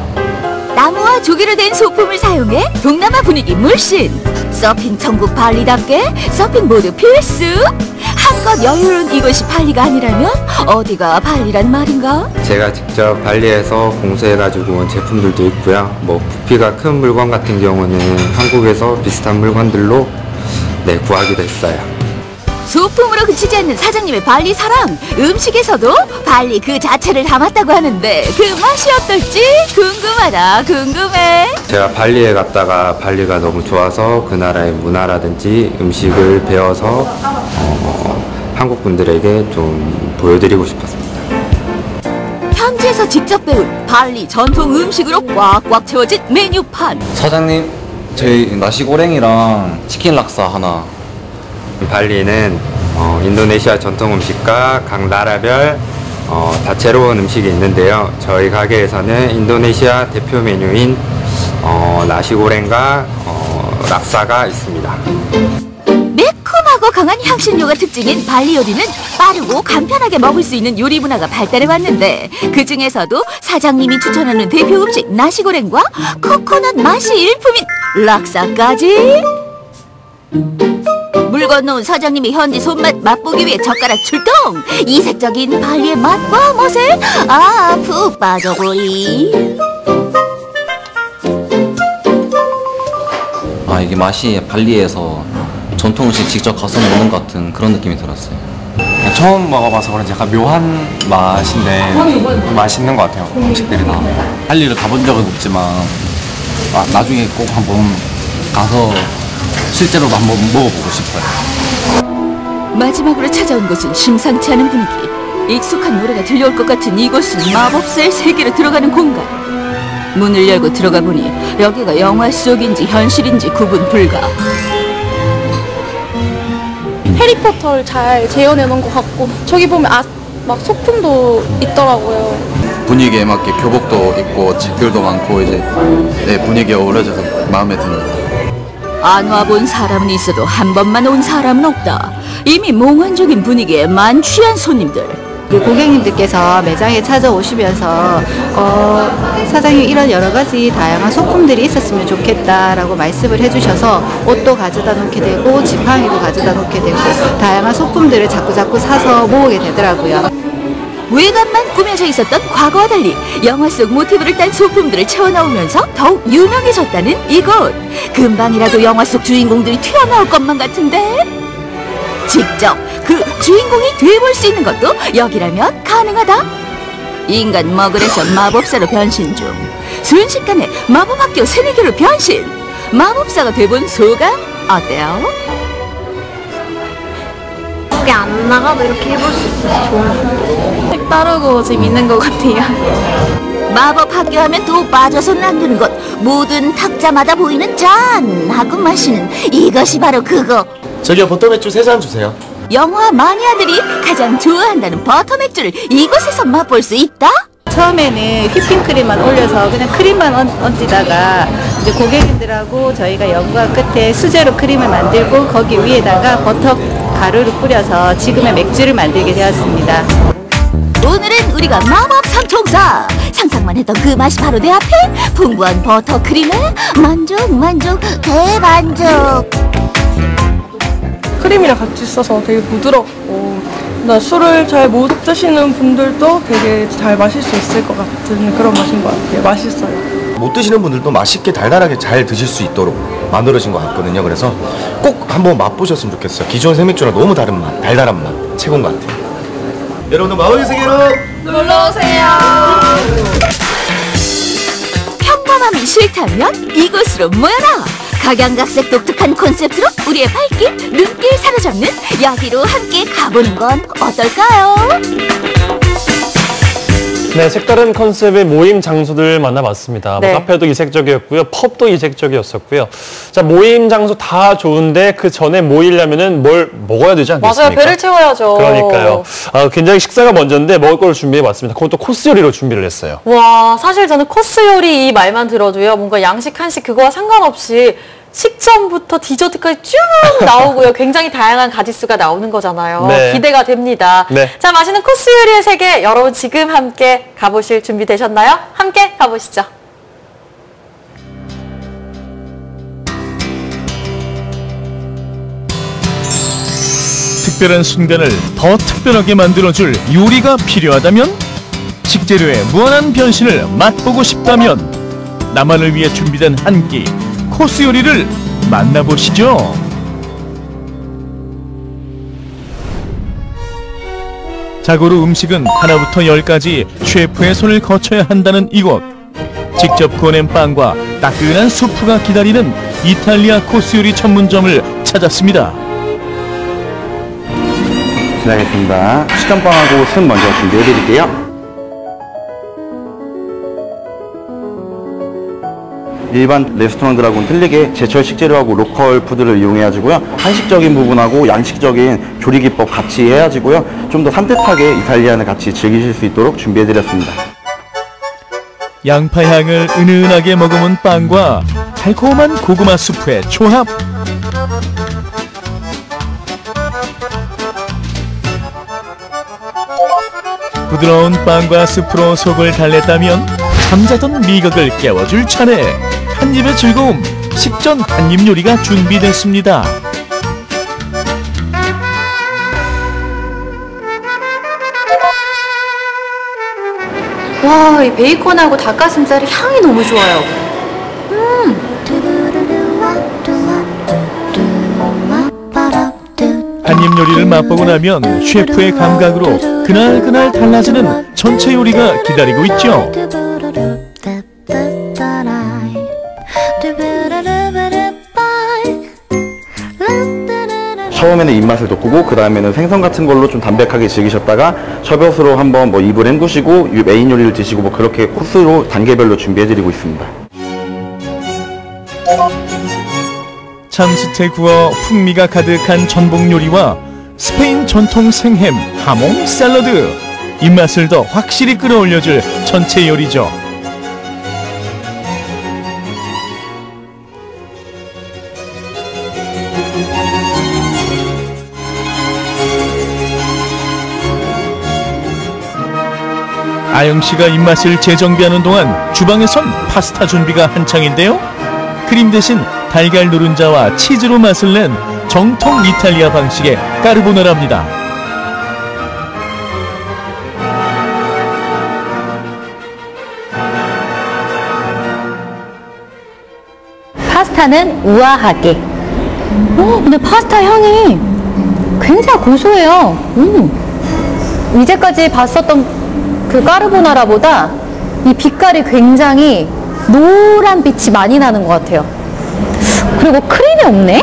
나무와 조개로 된 소품을 사용해 동남아 분위기 물씬. 서핑 천국 발리답게 서핑 모두 필수. 한껏 여유로운 이곳이 발리가 아니라면 어디가 발리란 말인가? 제가 직접 발리에서 공수해가지고 온 제품들도 있고요. 뭐 부피가 큰 물건 같은 경우는 한국에서 비슷한 물건들로 구하기도 했어요. 소품으로 그치지 않는 사장님의 발리 사랑. 음식에서도 발리 그 자체를 담았다고 하는데 그 맛이 어떨지 궁금해. 제가 발리에 갔다가 발리가 너무 좋아서 그 나라의 문화라든지 음식을 배워서 한국 분들에게 좀 보여드리고 싶었습니다. 현지에서 직접 배운 발리 전통 음식으로 꽉꽉 채워진 메뉴판. 사장님, 저희 나시고랭이랑 치킨 락사 하나. 발리는 인도네시아 전통 음식과 각 나라별 다채로운 음식이 있는데요. 저희 가게에서는 인도네시아 대표 메뉴인 나시고랭과 락사가 있습니다. 매콤하고 강한 향신료가 특징인 발리 요리는 빠르고 간편하게 먹을 수 있는 요리 문화가 발달해왔는데 그 중에서도 사장님이 추천하는 대표 음식 나시고랭과 코코넛 맛이 일품인 락사까지. 물 건너온 사장님이 현지 손맛 맛보기 위해 젓가락 출동! 이색적인 발리의 맛과 멋에 푹 빠져보리. 이게 맛이 발리에서 전통 음식 직접 가서 먹는 것 같은 그런 느낌이 들었어요. 처음 먹어봐서 그런지 약간 묘한 맛인데 맛있는 것 같아요. 음식들이 다. 발리를 가본 적은 없지만 나중에 꼭 한번 가서 실제로도 한번 먹어보고 싶어요. 마지막으로 찾아온 곳은 심상치 않은 분위기. 익숙한 노래가 들려올 것 같은 이곳은 마법사의 세계로 들어가는 공간. 문을 열고 들어가 보니 여기가 영화 속인지 현실인지 구분 불가. 해리포터를 잘 재현해 놓은 것 같고 저기 보면 막 소품도 있더라고요. 분위기에 맞게 교복도 있고 책들도 많고 이제 분위기에 어우러져서 마음에 듭니다. 안 와본 사람은 있어도 한 번만 온 사람은 없다. 이미 몽환적인 분위기에 만취한 손님들. 우리 고객님들께서 매장에 찾아오시면서 사장님 이런 여러 가지 다양한 소품들이 있었으면 좋겠다라고 말씀을 해주셔서 옷도 가져다 놓게 되고 지팡이도 가져다 놓게 되고 다양한 소품들을 자꾸 사서 모으게 되더라고요. 외관만 꾸며져 있었던 과거와 달리 영화 속 모티브를 딴 소품들을 채워넣으면서 더욱 유명해졌다는 이곳. 금방이라도 영화 속 주인공들이 튀어나올 것만 같은데? 직접 그 주인공이 돼볼 수 있는 것도 여기라면 가능하다. 인간 먹으래서 마법사로 변신 중. 순식간에 마법학교 새내기로 변신. 마법사가 돼본 소감 어때요? 밖에 안 나가도 이렇게 해볼 수 있어서 좋은 것 같아요. 색다르고 재밌는 것 같아요. 마법학교 하면 또 빠져서는 안 되는 것. 모든 탁자마다 보이는 짠 하고 마시는 이것이 바로 그거. 저기요, 버터 맥주 3잔 주세요. 영화 마니아들이 가장 좋아한다는 버터 맥주를 이곳에서 맛볼 수 있다? 처음에는 휘핑크림만 올려서 그냥 크림만 얹다가 이제 고객님들하고 저희가 연구한 끝에 수제로 크림을 만들고 거기 위에다가 버터 가루를 뿌려서 지금의 맥주를 만들게 되었습니다. 오늘은 우리가 마법 삼총사. 상상만 했던 그 맛이 바로 내 앞에. 풍부한 버터 크림에 만족 대만족. 크림이랑 같이 써서 되게 부드럽고 술을 잘 못 드시는 분들도 되게 잘 마실 수 있을 것 같은 그런 맛인 것 같아요. 맛있어요. 못 드시는 분들도 맛있게 달달하게 잘 드실 수 있도록 만들어진 것 같거든요. 그래서 꼭 한번 맛보셨으면 좋겠어요. 기존 생맥주랑 너무 다른 맛, 달달한 맛, 최고인 것 같아요. 여러분들 마법의 세계로 놀러오세요. 평범함이 싫다면 이곳으로 모여라. 각양각색 독특한 콘셉트로 우리의 발길, 눈길 사로잡는 여기로 함께 가보는 건 어떨까요? 네, 색다른 컨셉의 모임 장소들 만나봤습니다. 네. 카페도 이색적이었고요. 펍도 이색적이었었고요. 자, 모임 장소 다 좋은데 그 전에 모이려면은 뭘 먹어야 되지 않겠습니까? 맞아요. 배를 채워야죠. 그러니까요. 굉장히 식사가 먼저인데 먹을 걸 준비해봤습니다. 그것도 코스 요리로 준비를 했어요. 와, 사실 저는 코스 요리 이 말만 들어도요. 뭔가 양식, 한식 그거와 상관없이 식전부터 디저트까지 쭉 나오고요. 굉장히 다양한 가짓수가 나오는 거잖아요. 네. 기대가 됩니다. 네. 자, 맛있는 코스 요리의 세계 여러분 지금 함께 가보실 준비 되셨나요? 함께 가보시죠. 특별한 순간을 더 특별하게 만들어줄 요리가 필요하다면? 식재료의 무한한 변신을 맛보고 싶다면? 나만을 위해 준비된 한 끼 코스 요리를 만나보시죠. 자고로 음식은 하나부터 10까지 셰프의 손을 거쳐야 한다는 이곳. 직접 구워낸 빵과 따끈한 수프가 기다리는 이탈리아 코스 요리 전문점을 찾았습니다. 시작하겠습니다. 식전빵하고 순 먼저 준비해드릴게요. 일반 레스토랑들하고는 틀리게 제철 식재료하고 로컬 푸드를 이용해가지고요. 한식적인 부분하고 양식적인 조리 기법 같이 해가지고요. 좀 더 산뜻하게 이탈리안을 같이 즐기실 수 있도록 준비해드렸습니다. 양파 향을 은은하게 머금은 빵과 달콤한 고구마 수프의 조합. 부드러운 빵과 스프로 속을 달랬다면 잠자던 미각을 깨워줄 차례. 한 입의 즐거움, 식전 한입 요리가 준비됐습니다. 와, 이 베이컨하고 닭가슴살의 향이 너무 좋아요. 한입 요리를 맛보고 나면 셰프의 감각으로 그날 달라지는 전체 요리가 기다리고 있죠. 처음에는 입맛을 돋구고 그 다음에는 생선 같은 걸로 좀 담백하게 즐기셨다가 셔벗으로 한번 뭐 입을 헹구시고 메인 요리를 드시고 뭐 그렇게 코스로 단계별로 준비해드리고 있습니다. 참숯에 구워 풍미가 가득한 전복 요리와 스페인 전통 생햄, 하몽 샐러드. 입맛을 더 확실히 끌어올려줄 전체 요리죠. 아영 씨가 입맛을 재정비하는 동안 주방에선 파스타 준비가 한창인데요. 크림 대신 달걀 노른자와 치즈로 맛을 낸 정통 이탈리아 방식의 까르보나라입니다. 파스타는 우아하게. 근데 파스타 향이 굉장히 고소해요. 이제까지 봤었던 그 까르보나라보다 이 빛깔이 굉장히 노란 빛이 많이 나는 것 같아요. 그리고 크림이 없네?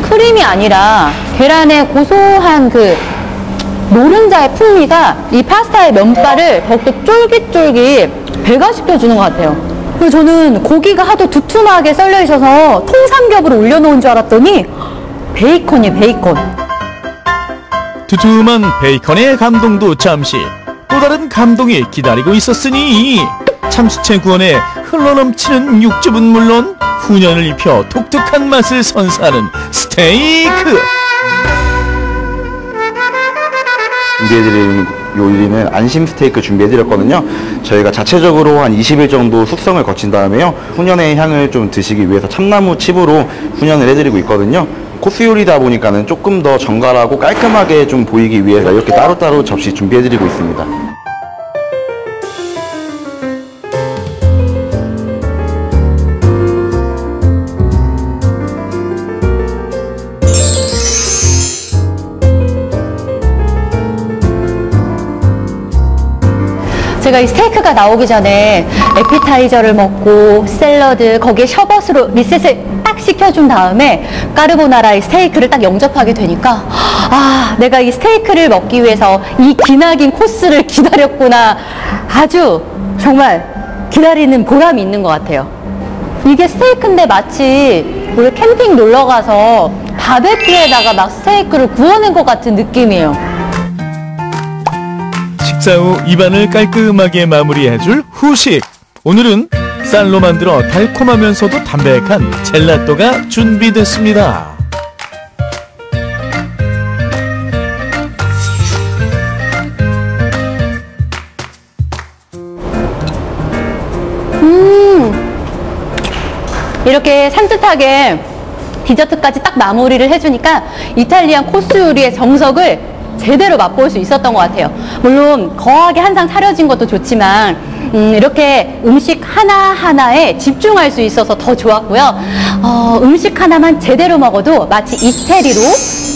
크림이 아니라 계란의 고소한 그 노른자의 풍미가 이 파스타의 면발을 더욱더 쫄깃쫄깃 배가시켜주는 것 같아요. 그리고 저는 고기가 하도 두툼하게 썰려 있어서 통삼겹으로 올려놓은 줄 알았더니 베이컨이에요, 베이컨. 두툼한 베이컨의 감동도 잠시 또 다른 감동이 기다리고 있었으니 참수채 구원에 흘러넘치는 육즙은 물론 훈연을 입혀 독특한 맛을 선사하는 스테이크. 준비해드린 요리는 안심 스테이크 준비해드렸거든요. 저희가 자체적으로 한 20일 정도 숙성을 거친 다음에요. 훈연의 향을 좀 드시기 위해서 참나무 칩으로 훈연을 해드리고 있거든요. 코스 요리다 보니까는 조금 더 정갈하고 깔끔하게 좀 보이기 위해서 이렇게 따로따로 접시 준비해드리고 있습니다. 제가 이 스테이크가 나오기 전에 에피타이저를 먹고 샐러드 거기에 셔벗으로 리셋을 딱 시켜준 다음에 까르보나라의 스테이크를 딱 영접하게 되니까 아, 내가 이 스테이크를 먹기 위해서 이 기나긴 코스를 기다렸구나. 아주 정말 기다리는 보람이 있는 것 같아요. 이게 스테이크인데 마치 우리 캠핑 놀러 가서 바베큐에다가 막 스테이크를 구워낸 것 같은 느낌이에요. 식사 후 입안을 깔끔하게 마무리해줄 후식. 오늘은 쌀로 만들어 달콤하면서도 담백한 젤라또가 준비됐습니다. 이렇게 산뜻하게 디저트까지 딱 마무리를 해주니까 이탈리안 코스 요리의 정석을 제대로 맛볼 수 있었던 것 같아요. 물론 거하게 한 상 차려진 것도 좋지만 이렇게 음식 하나하나에 집중할 수 있어서 더 좋았고요. 음식 하나만 제대로 먹어도 마치 이태리로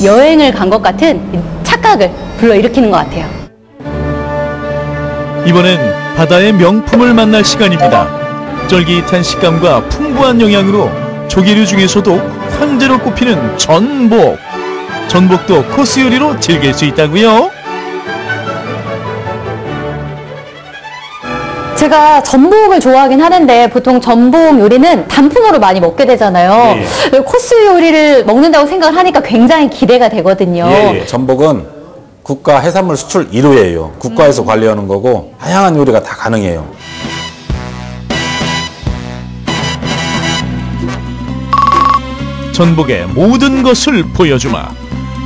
여행을 간 것 같은 착각을 불러일으키는 것 같아요. 이번엔 바다의 명품을 만날 시간입니다. 쫄깃한 식감과 풍부한 영양으로 조개류 중에서도 황제로 꼽히는 전복. 전복도 코스 요리로 즐길 수 있다고요? 제가 전복을 좋아하긴 하는데 보통 전복 요리는 단품으로 많이 먹게 되잖아요. 예. 코스 요리를 먹는다고 생각을 하니까 굉장히 기대가 되거든요. 예. 전복은 국가 해산물 수출 1호예요. 국가에서 관리하는 거고 다양한 요리가 다 가능해요. 전복의 모든 것을 보여주마.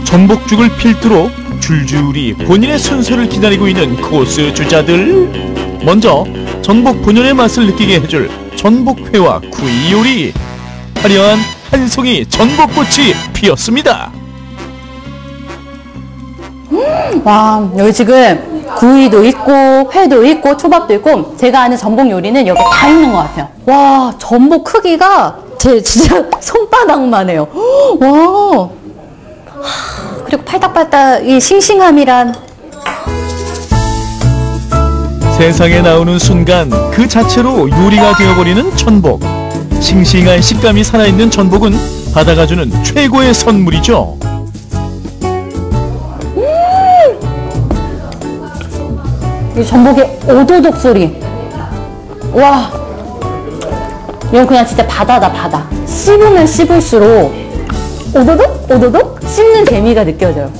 전복죽을 필두로 줄줄이 본인의 순서를 기다리고 있는 코스 주자들. 먼저 전복 본연의 맛을 느끼게 해줄 전복회와 구이 요리. 화려한 한 송이 전복꽃이 피었습니다. 와, 여기 지금 구이도 있고 회도 있고 초밥도 있고 제가 아는 전복 요리는 여기 다 있는 것 같아요. 와, 전복 크기가 제 진짜 손바닥만 해요. 와, 그리고 팔딱팔딱 이 싱싱함이란. 세상에 나오는 순간 그 자체로 요리가 되어버리는 전복. 싱싱한 식감이 살아있는 전복은 바다가 주는 최고의 선물이죠. 이 전복의 오도독 소리. 와, 이건 그냥 진짜 바다다, 바다. 씹으면 씹을수록 오도독 오도독 씹는 재미가 느껴져요.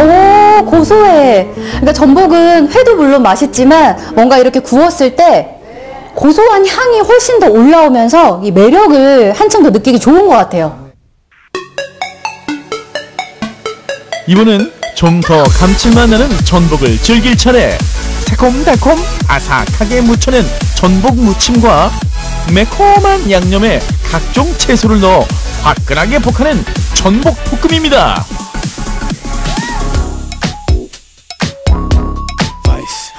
오, 고소해. 그러니까 전복은 회도 물론 맛있지만 뭔가 이렇게 구웠을 때 고소한 향이 훨씬 더 올라오면서 이 매력을 한층 더 느끼기 좋은 것 같아요. 이번엔 좀 더 감칠맛 나는 전복을 즐길 차례. 새콤달콤 아삭하게 무쳐낸 전복 무침과 매콤한 양념에 각종 채소를 넣어 화끈하게 볶아낸 전복 볶음입니다.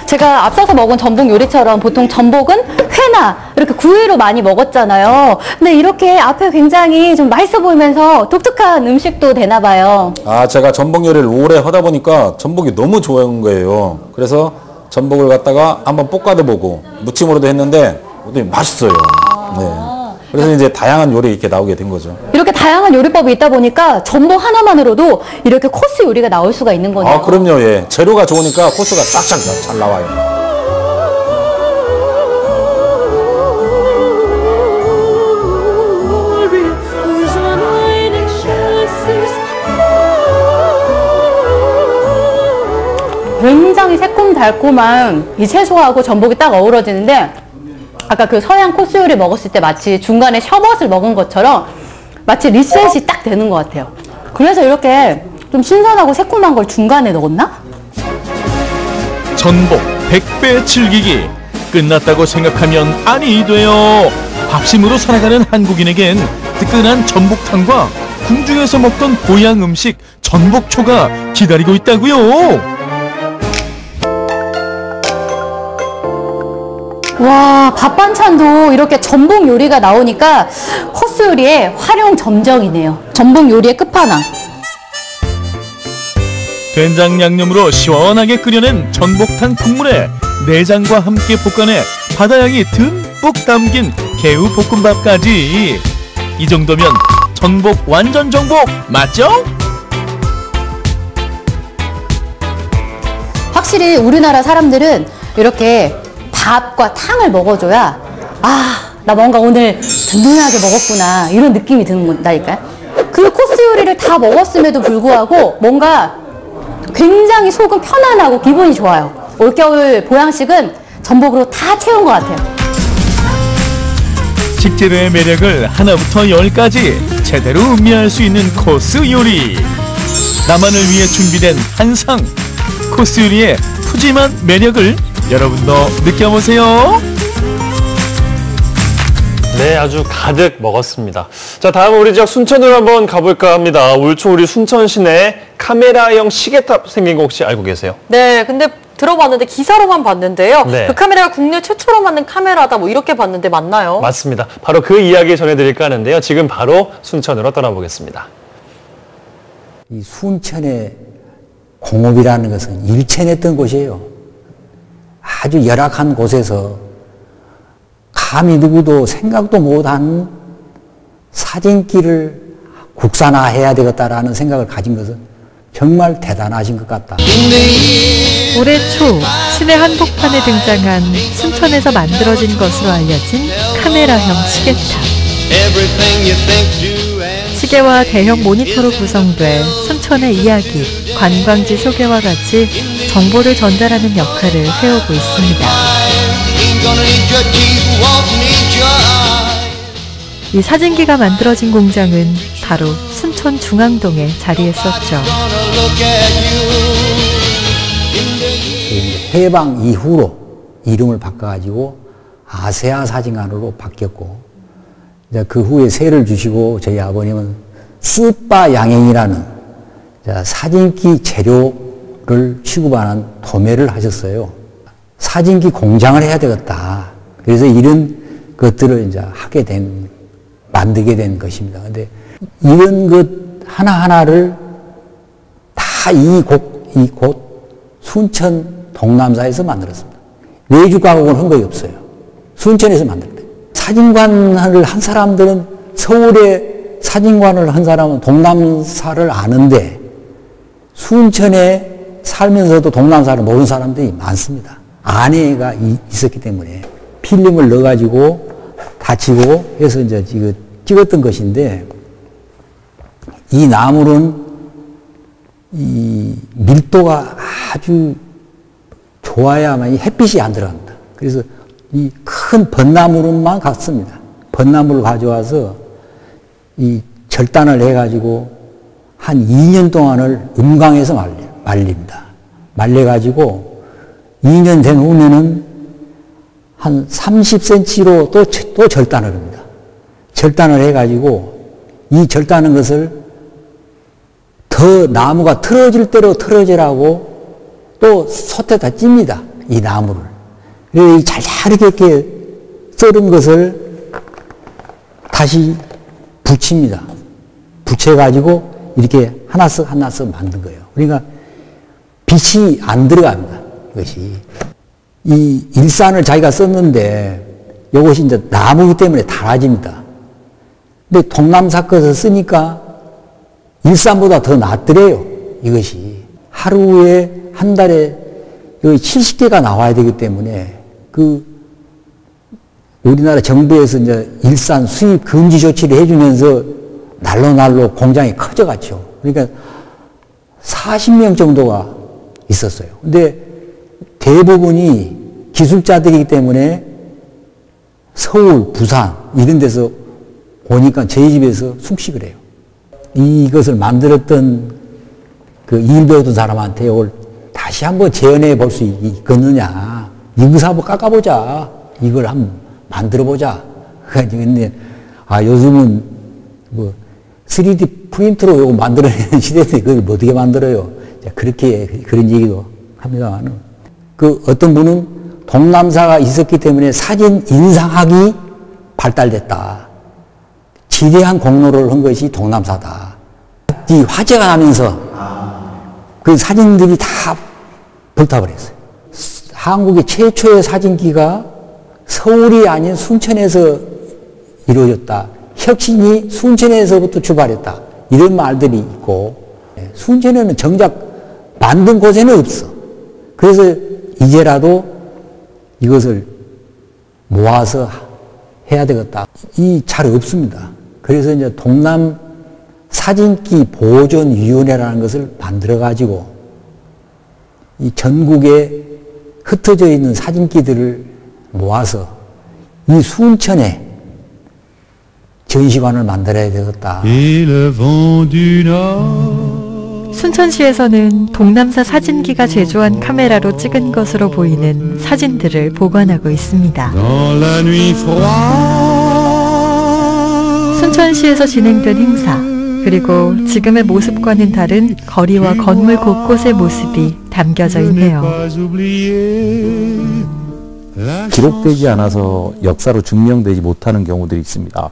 제가 앞서서 먹은 전복 요리처럼 보통 전복은 회나 이렇게 구이로 많이 먹었잖아요. 근데 이렇게 앞에 굉장히 좀 맛있어 보이면서 독특한 음식도 되나 봐요. 아, 제가 전복 요리를 오래 하다 보니까 전복이 너무 좋은 거예요. 그래서 전복을 갖다가 한번 볶아도 보고 무침으로도 했는데 맛있어요. 네. 그래서 이제 다양한 요리 이렇게 나오게 된 거죠. 이렇게 다양한 요리법이 있다 보니까 전복 하나만으로도 이렇게 코스 요리가 나올 수가 있는 거네요. 아, 그럼요. 예. 재료가 좋으니까 코스가 쫙쫙 잘 나와요. 굉장히 새콤달콤한 이 채소하고 전복이 딱 어우러지는데 아까 그 서양 코스 요리 먹었을 때 마치 중간에 셔벗을 먹은 것처럼 마치 리셋이 딱 되는 것 같아요. 그래서 이렇게 좀 신선하고 새콤한 걸 중간에 넣었나? 전복 100배 즐기기. 끝났다고 생각하면 아니 돼요. 밥심으로 살아가는 한국인에겐 뜨끈한 전복탕과 궁중에서 먹던 보양 음식 전복초가 기다리고 있다고요. 와, 밥 반찬도 이렇게 전복 요리가 나오니까 코스 요리의 활용 점정이네요. 전복 요리의 끝판왕. 된장 양념으로 시원하게 끓여낸 전복탕 국물에 내장과 함께 볶아내 바다향이 듬뿍 담긴 개우 볶음밥까지. 이 정도면 전복 완전 정복 맞죠? 확실히 우리나라 사람들은 이렇게 밥과 탕을 먹어줘야 나 뭔가 오늘 든든하게 먹었구나 이런 느낌이 든다니까요. 그 코스 요리를 다 먹었음에도 불구하고 뭔가 굉장히 속은 편안하고 기분이 좋아요. 올겨울 보양식은 전복으로 다 채운 것 같아요. 식재료의 매력을 하나부터 열까지 제대로 음미할 수 있는 코스 요리. 나만을 위해 준비된 한상. 코스 요리의 푸짐한 매력을 여러분도 느껴보세요. 네, 아주 가득 먹었습니다. 자, 다음 우리 지역 순천으로 한번 가볼까 합니다. 올 초 우리 순천 시내에 카메라형 시계탑 생긴 거 혹시 알고 계세요? 네, 근데 들어봤는데 기사로만 봤는데요. 네. 그 카메라가 국내 최초로 만든 카메라다 뭐 이렇게 봤는데 맞나요? 맞습니다. 바로 그 이야기 전해드릴까 하는데요. 지금 바로 순천으로 떠나보겠습니다. 이 순천의 공업이라는 것은 일천했던 곳이에요. 아주 열악한 곳에서 감히 누구도 생각도 못한 사진기를 국산화해야 되겠다라는 생각을 가진 것은 정말 대단하신 것 같다. 올해 초 시내 한복판에 등장한 순천에서 만들어진 것으로 알려진 카메라형 시계탑. 시계와 대형 모니터로 구성돼 순천의 이야기, 관광지 소개와 같이 정보를 전달하는 역할을 해오고 있습니다. 이 사진기가 만들어진 공장은 바로 순천 중앙동에 자리했었죠. 해방 이후로 이름을 바꿔가지고 아세아 사진관으로 바뀌었고, 이제 그 후에 세를 주시고 저희 아버님은 스파 양행이라는 사진기 재료를 취급하는 도매를 하셨어요. 사진기 공장을 해야 되겠다. 그래서 이런 것들을 이제 만들게 된 것입니다. 근데 이런 것 하나하나를 다 이곳 순천 동남사에서 만들었습니다. 외주 가공을 한 거이 없어요. 순천에서 만들었대요. 사진관을 한 사람들은 서울에 사진관을 한 사람은 동남사를 아는데 순천에 살면서도 동남사를 모르는 사람들이 많습니다. 아내가 있었기 때문에 필름을 넣어가지고 받치고 해서 이제 이거 찍었던 것인데, 이 나무는 이 밀도가 아주 좋아야만 햇빛이 안 들어갑니다. 그래서 이 큰 벚나무로만 갔습니다. 벚나무를 가져와서 이 절단을 해가지고 한 2년 동안을 음강에서 말립니다. 말려가지고 2년 된 후면은 한 30cm로 또 절단을 합니다. 절단을 해가지고 이 절단한 것을 더 나무가 틀어질 대로 틀어지라고 또 솥에다 찝니다. 이 나무를. 그래서 잘잘 이렇게 썰은 것을 다시 붙입니다. 붙여가지고 이렇게 하나씩 하나씩 만든 거예요. 그러니까 빛이 안 들어갑니다. 이것이. 이 일산을 자기가 썼는데 이것이 이제 나무기 때문에 달아집니다. 근데 동남사 것을 쓰니까 일산보다 더 낫더래요. 이것이. 하루에 한 달에 70개가 나와야 되기 때문에 우리나라 정부에서 이제 일산 수입 금지 조치를 해주면서 날로 공장이 커져갔죠. 그러니까 40명 정도가 있었어요. 근데 대부분이 기술자들이기 때문에 서울, 부산 이런 데서 오니까 저희 집에서 숙식을 해요. 이것을 만들었던 그 일 배우던 사람한테 이걸 다시 한번 재현해 볼 수 있겠느냐. 이거 한번 깎아보자. 이걸 한번 만들어보자. 근데 요즘은 뭐 3D 프린터로 이거 만들어내는 시대인데 그걸 어떻게 만들어요? 그런 얘기도 합니다만, 어떤 분은 동남사가 있었기 때문에 사진 인상학이 발달됐다. 지대한 공로를 한 것이 동남사다. 이 화재가 나면서 그 사진들이 다 불타버렸어요. 한국의 최초의 사진기가 서울이 아닌 순천에서 이루어졌다. 혁신이 순천에서부터 출발했다. 이런 말들이 있고, 순천에는 정작 만든 곳에는 없어. 그래서 이제라도 이것을 모아서 해야 되겠다. 잘 없습니다. 그래서 이제 동남 사진기 보존위원회라는 것을 만들어가지고 이 전국에 흩어져 있는 사진기들을 모아서 이 순천에 전시관을 만들어야 되겠다. 순천시에서는 동남사 사진기가 제조한 카메라로 찍은 것으로 보이는 사진들을 보관하고 있습니다. 순천시에서 진행된 행사, 그리고 지금의 모습과는 다른 거리와 건물 곳곳의 모습이 담겨져 있네요. 기록되지 않아서 역사로 증명되지 못하는 경우들이 있습니다.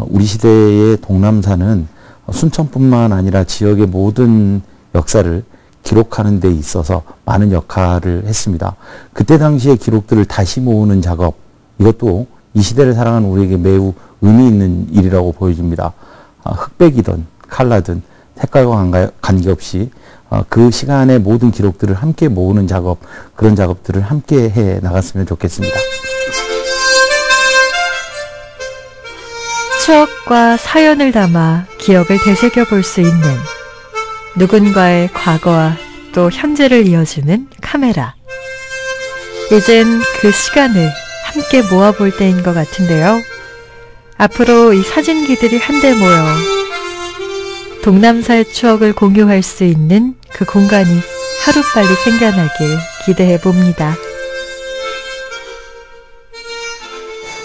우리 시대의 동남사는 순천뿐만 아니라 지역의 모든 역사를 기록하는 데 있어서 많은 역할을 했습니다. 그때 당시의 기록들을 다시 모으는 작업, 이것도 이 시대를 살아가는 우리에게 매우 의미 있는 일이라고 보여집니다. 흑백이든 칼라든 색깔과 관계없이 그 시간의 모든 기록들을 함께 모으는 작업, 그런 작업들을 함께 해 나갔으면 좋겠습니다. 추억과 사연을 담아 기억을 되새겨 볼 수 있는 누군가의 과거와 또 현재를 이어주는 카메라. 이젠 그 시간을 함께 모아볼 때인 것 같은데요. 앞으로 이 사진기들이 한데 모여 동남사의 추억을 공유할 수 있는 그 공간이 하루빨리 생겨나길 기대해 봅니다.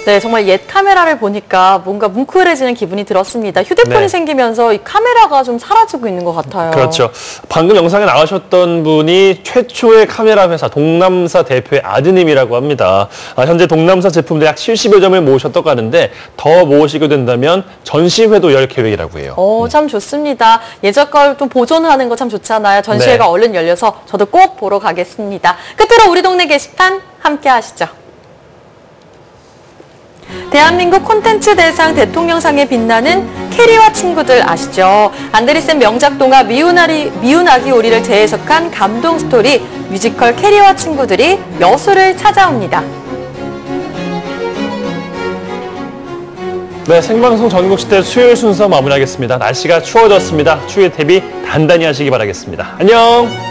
네, 정말 옛 카메라를 보니까 뭔가 뭉클해지는 기분이 들었습니다. 휴대폰이 생기면서 이 카메라가 좀 사라지고 있는 것 같아요. 그렇죠. 방금 영상에 나가셨던 분이 최초의 카메라 회사 동남사 대표의 아드님이라고 합니다. 현재 동남사 제품들 약 70여 점을 모으셨다고 하는데 더 모으시게 된다면 전시회도 열 계획이라고 해요. 참 좋습니다. 예전 걸 좀 보존하는 거 참 좋잖아요. 전시회가 얼른 열려서 저도 꼭 보러 가겠습니다. 끝으로 우리 동네 게시판 함께 하시죠. 대한민국 콘텐츠 대상 대통령상에 빛나는 캐리와 친구들 아시죠? 안데르센 명작 동화 미운 아기 오리를 재해석한 감동 스토리 뮤지컬 캐리와 친구들이 여수를 찾아옵니다. 네, 생방송 전국시대 수요일 순서 마무리하겠습니다. 날씨가 추워졌습니다. 추위에 대비 단단히 하시기 바라겠습니다. 안녕!